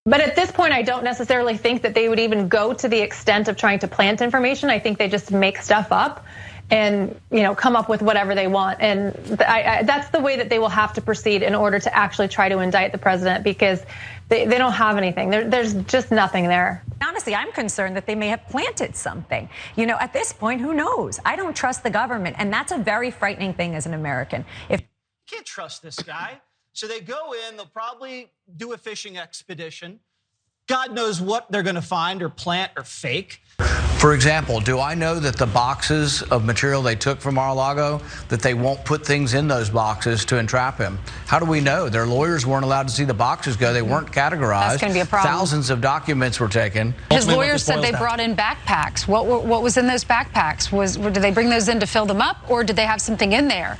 But at this point, I don't necessarily think that they would even go to the extent of trying to plant information. I think they just make stuff up and come up with whatever they want. And that's the way that they will have to proceed in order to actually try to indict the president, because they don't have anything. There's just nothing there. Honestly, I'm concerned that they may have planted something. At this point, who knows? I don't trust the government, and that's a very frightening thing as an American. You can't trust this guy. So they go in, they'll probably do a fishing expedition. God knows what they're going to find or plant or fake. For example, do I know that the boxes of material they took from Mar-a-Lago, that they won't put things in those boxes to entrap him? How do we know? Their lawyers weren't allowed to see the boxes go. They weren't categorized. That's going to be a problem. Thousands of documents were taken. His lawyers said they brought in backpacks. What was in those backpacks? Did they bring those in to fill them up, or did they have something in there?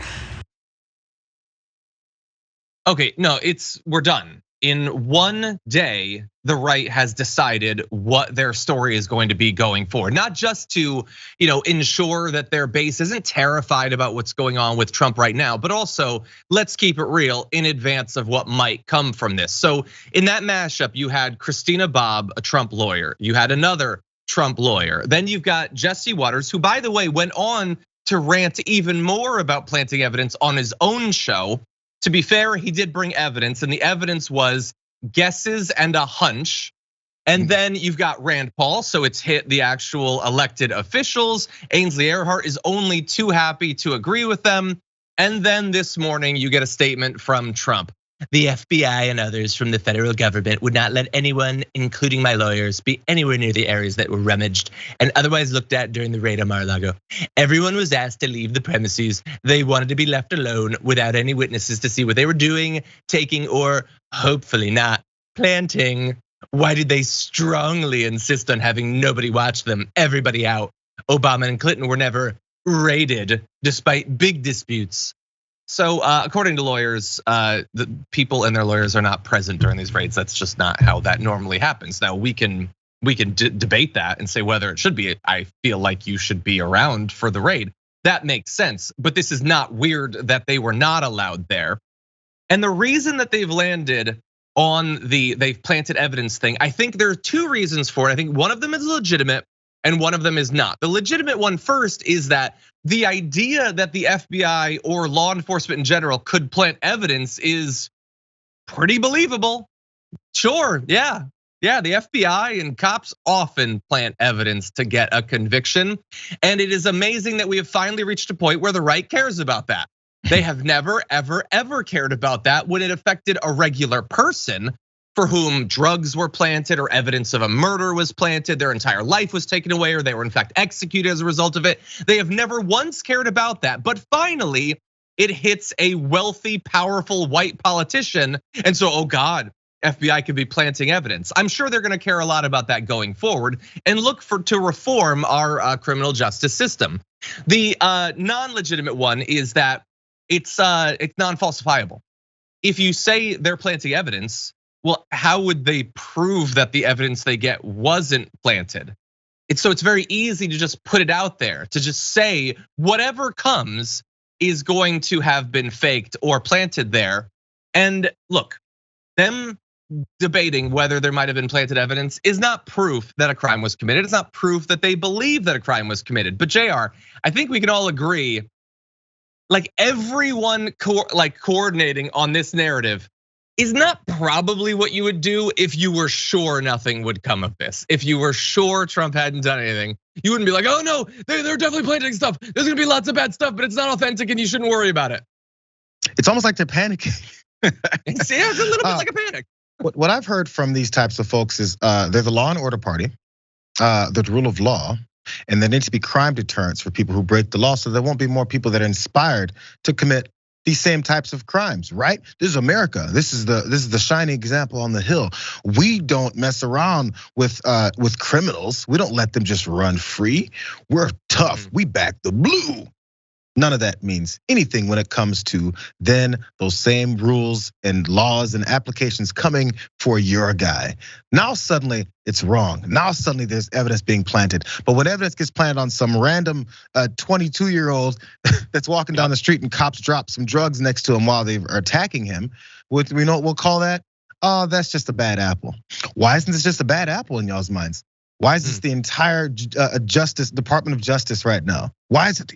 Okay, no, we're done. In one day, the right has decided what their story is going to be going forward. Not just to, ensure that their base isn't terrified about what's going on with Trump right now, but also, let's keep it real, in advance of what might come from this. So in that mashup, you had Christina Bobb, a Trump lawyer. You had another Trump lawyer. Then you've got Jesse Waters, who, by the way, went on to rant even more about planting evidence on his own show. To be fair, he did bring evidence, and the evidence was guesses and a hunch. And then you've got Rand Paul, so it's hit the actual elected officials. Ainsley Earhardt is only too happy to agree with them. And then this morning, you get a statement from Trump. The FBI and others from the federal government would not let anyone, including my lawyers, be anywhere near the areas that were rummaged and otherwise looked at during the raid on Mar-a-Lago. Everyone was asked to leave the premises. They wanted to be left alone without any witnesses to see what they were doing, taking, or hopefully not planting. Why did they strongly insist on having nobody watch them? Everybody out. Obama and Clinton were never raided despite big disputes. So according to lawyers, the people and their lawyers are not present during these raids. That's just not how that normally happens. Now we can debate that and say whether it should be. I feel like you should be around for the raid. That makes sense, but this is not weird that they were not allowed there. And the reason that they've landed on they've planted evidence thing, I think there are two reasons for it. I think one of them is legitimate and one of them is not. The legitimate one first is that the idea that the FBI or law enforcement in general could plant evidence is pretty believable. Sure, yeah, the FBI and cops often plant evidence to get a conviction. And it is amazing that we have finally reached a point where the right cares about that. They have never, ever cared about that when it affected a regular person for whom drugs were planted or evidence of a murder was planted, their entire life was taken away, or they were in fact executed as a result of it. They have never once cared about that. But finally, it hits a wealthy, powerful white politician. And so, oh God, FBI could be planting evidence. I'm sure they're gonna care a lot about that going forward and look to reform our criminal justice system. The non-legitimate one is that it's non-falsifiable. If you say they're planting evidence, well, how would they prove that the evidence they get wasn't planted? So it's very easy to just put it out there, to just say whatever comes is going to have been faked or planted there. And look, them debating whether there might have been planted evidence is not proof that a crime was committed. It's not proof that they believe that a crime was committed. But JR, I think we can all agree, like everyone coordinating on this narrative is not probably what you would do if you were sure nothing would come of this. If you were sure Trump hadn't done anything, you wouldn't be like, oh no, they're definitely planting stuff. There's gonna be lots of bad stuff, but it's not authentic and you shouldn't worry about it. It's almost like they're panicking. See, it's a little bit like a panic. What I've heard from these types of folks is there's a law and order party, there's the rule of law, and there needs to be crime deterrence for people who break the law so there won't be more people that are inspired to commit these same types of crimes, right? This is America. This is the shining example on the hill. We don't mess around with criminals. We don't let them just run free. We're tough. We back the blue. None of that means anything when it comes to then those same rules and laws and applications coming for your guy. Now suddenly it's wrong. Now suddenly there's evidence being planted. But when evidence gets planted on some random 22-year-old that's walking down the street and cops drop some drugs next to him while they are attacking him, we know what we'll call that? oh, that's just a bad apple. Why isn't this just a bad apple in y'all's minds? Why is this the entire Department of Justice right now? Why is it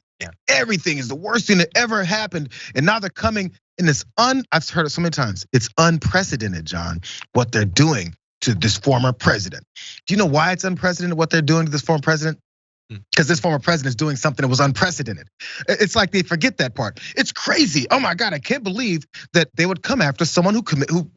everything is the worst thing that ever happened? And now they're coming in this I've heard it so many times. It's unprecedented, John, what they're doing to this former president. Do you know why it's unprecedented what they're doing to this former president? Because this former president is doing something that was unprecedented. It's like they forget that part. It's crazy. Oh my God, I can't believe that they would come after someone who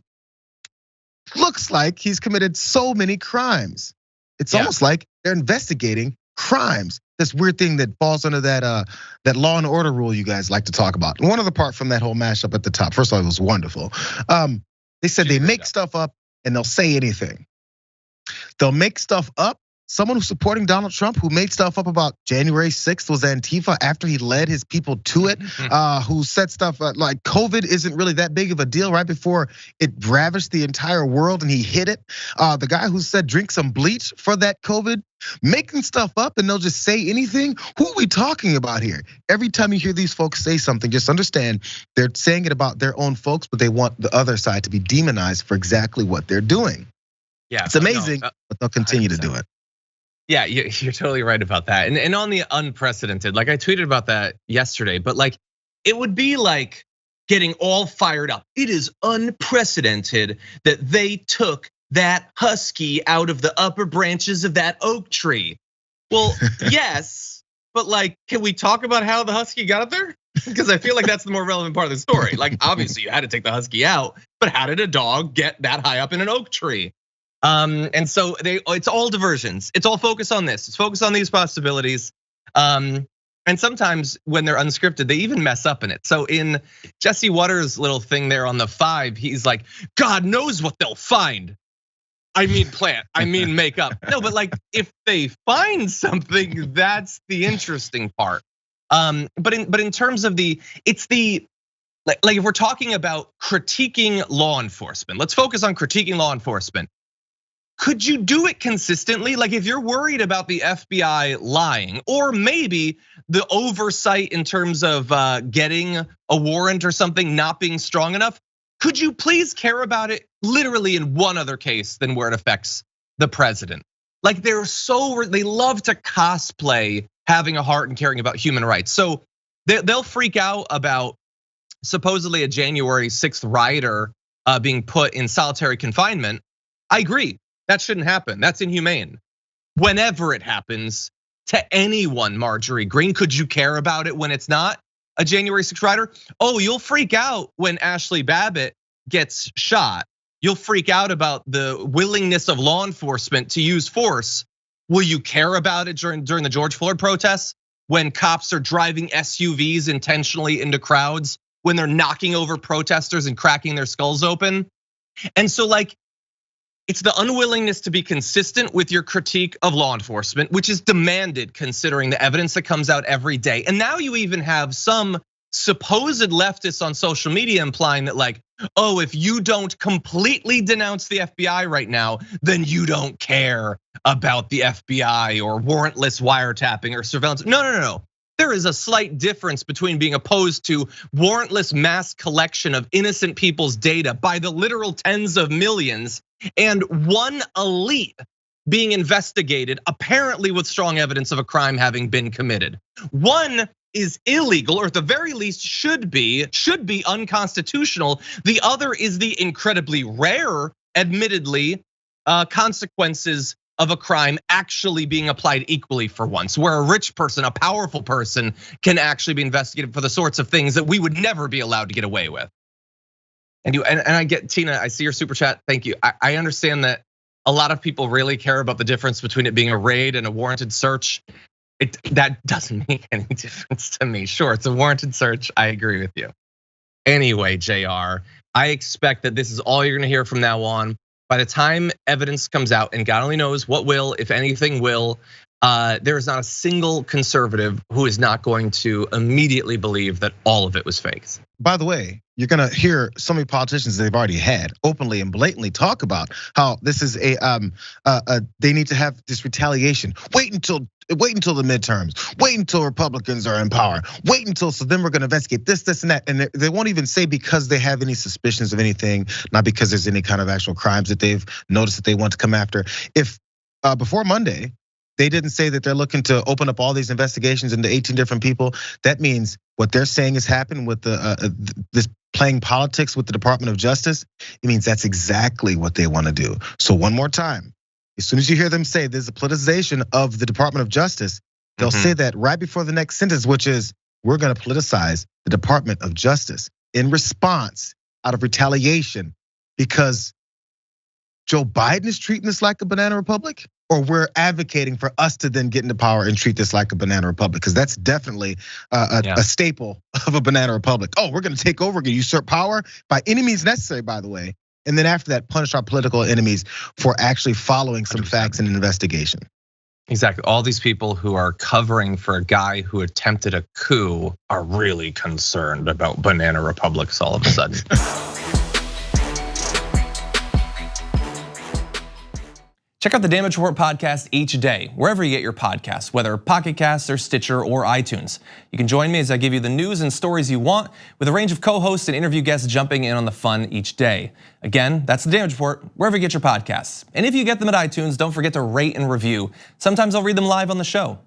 looks like he's committed so many crimes. It's almost like they're investigating crimes. This weird thing that falls under that law and order rule you guys like to talk about. And one other part from that whole mashup at the top. First of all, it was wonderful. They said they make stuff up and they'll say anything. They'll make stuff up. Someone who's supporting Donald Trump, who made stuff up about January 6th was Antifa after he led his people to it, who said stuff like COVID isn't really that big of a deal right before it ravaged the entire world and he hit it. The guy who said drink some bleach for that COVID, making stuff up and they'll just say anything. Who are we talking about here? Every time you hear these folks say something, just understand they're saying it about their own folks, but they want the other side to be demonized for exactly what they're doing. Yeah, it's amazing, but they'll continue 100%. To do it. Yeah, you're totally right about that. And on the unprecedented, like I tweeted about that yesterday, but like it would be like getting all fired up. It is unprecedented that they took that husky out of the upper branches of that oak tree. Well, yes, but like, can we talk about how the husky got up there? Because I feel like that's the more relevant part of the story. Like, obviously you had to take the husky out, but how did a dog get that high up in an oak tree? And so it's all diversions. It's all focused on this. It's focused on these possibilities. And sometimes when they're unscripted, they even mess up in it. So in Jesse Waters' little thing there on the 5, he's like, God knows what they'll find. I mean plant, I mean make up. No, but like if they find something, that's the interesting part. But in terms of it's the like if we're talking about critiquing law enforcement, let's focus on critiquing law enforcement. Could you do it consistently? Like if you're worried about the FBI lying, or maybe the oversight in terms of getting a warrant or something not being strong enough, could you please care about it literally in one other case than where it affects the president? Like they love to cosplay having a heart and caring about human rights. So they'll freak out about supposedly a January 6th rioter being put in solitary confinement. I agree. That shouldn't happen. That's inhumane. Whenever it happens to anyone, Marjorie Greene, could you care about it when it's not a January 6th rioter? Oh, you'll freak out when Ashley Babbitt gets shot. You'll freak out about the willingness of law enforcement to use force. Will you care about it during the George Floyd protests when cops are driving SUVs intentionally into crowds, when they're knocking over protesters and cracking their skulls open? And so like, it's the unwillingness to be consistent with your critique of law enforcement, which is demanded considering the evidence that comes out every day. And now you even have some supposed leftists on social media implying that like, oh, if you don't completely denounce the FBI right now, then you don't care about the FBI or warrantless wiretapping or surveillance. No. There is a slight difference between being opposed to warrantless mass collection of innocent people's data by the literal tens of millions and one elite being investigated, apparently with strong evidence of a crime having been committed. One is illegal, or at the very least should be unconstitutional. The other is the incredibly rare, admittedly, consequences of a crime actually being applied equally for once, where a rich person, a powerful person can actually be investigated for the sorts of things that we would never be allowed to get away with. And I get, Tina, I see your super chat, thank you. I understand that a lot of people really care about the difference between it being a raid and a warranted search. That doesn't make any difference to me. Sure, it's a warranted search, I agree with you. Anyway, JR, I expect that this is all you're gonna hear from now on. By the time evidence comes out, and God only knows what will, if anything will, there is not a single conservative who is not going to immediately believe that all of it was faked. By the way, you're gonna hear so many politicians they've already had openly and blatantly talk about how this is they need to have this retaliation. Wait until the midterms. Wait until Republicans are in power. Wait until, so then we're gonna investigate this, and that. And they won't even say because they have any suspicions of anything, not because there's any kind of actual crimes that they've noticed that they want to come after. If before Monday, they didn't say that they're looking to open up all these investigations into 18 different people, that means what they're saying has happened with this playing politics with the Department of Justice. It means that's exactly what they want to do. So one more time, as soon as you hear them say there's a politicization of the Department of Justice, they'll say that right before the next sentence, which is, we're gonna politicize the Department of Justice in response out of retaliation because Joe Biden is treating this like a banana republic, or we're advocating for us to then get into power and treat this like a banana republic, because that's definitely a staple of a banana republic. Oh, we're gonna take over, gonna usurp power by any means necessary, by the way. And then after that, punish our political enemies for actually following some 100%. Facts in an investigation. Exactly. All these people who are covering for a guy who attempted a coup are really concerned about banana republics all of a sudden. Check out the Damage Report podcast each day, wherever you get your podcasts, whether Pocket Casts or Stitcher or iTunes. You can join me as I give you the news and stories you want, with a range of co-hosts and interview guests jumping in on the fun each day. Again, that's the Damage Report, wherever you get your podcasts. And if you get them at iTunes, don't forget to rate and review. Sometimes I'll read them live on the show.